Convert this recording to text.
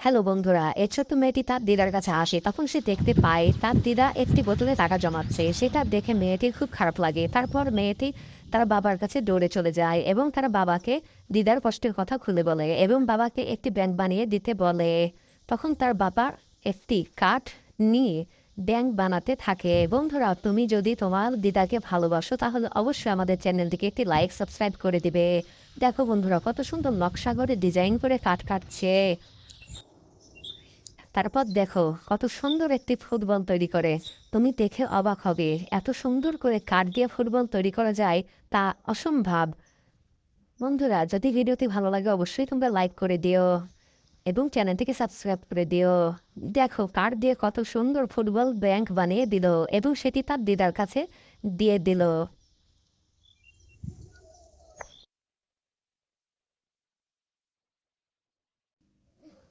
Hello বন্ধুরা, এই ছোট্ট মেয়েটি তার দিদার কাছে আসে। তখন সে দেখতে পায় তার দিদা একটি বোতলে টাকা জমাচ্ছে। সেটা দেখে মেয়েটির খুব খারাপ লাগে। তারপর মেয়েটি তার বাবার কাছে দৌড়ে চলে যায় এবং তার বাবাকে দিদার কষ্টের কথা খুলে বলে এবং বাবাকে একটি ব্যাংক বানিয়ে দিতে বলে। তখন তার বাবা একটি কাঠ নিয়ে ব্যাংক বানাতে থাকে। বন্ধুরা, তুমি যদি তোমার দিদাকে ভালোবাসো তাহলে অবশ্যই আমাদের চ্যানেলটিকে একটি লাইক সাবস্ক্রাইব করে দিবে। দেখো বন্ধুরা, কত সুন্দর নকশা করে ডিজাইন করে কাঠ কাটছে। তারপর দেখো কত সুন্দর একটি ফুটবল তৈরি করে। তুমি দেখে অবাক হবে, এত সুন্দর করে কাঠ দিয়ে ফুটবল তৈরি করা যায় তা অসম্ভব। বন্ধুরা, যদি ভিডিওটি ভালো লাগে অবশ্যই তোমরা লাইক করে দিও এবং চ্যানেলটিকে সাবস্ক্রাইব করে দিও। দেখো কাঠ দিয়ে কত সুন্দর ফুটবল ব্যাংক বানিয়ে দিল এবং সেটি তার দিদার কাছে দিয়ে দিল।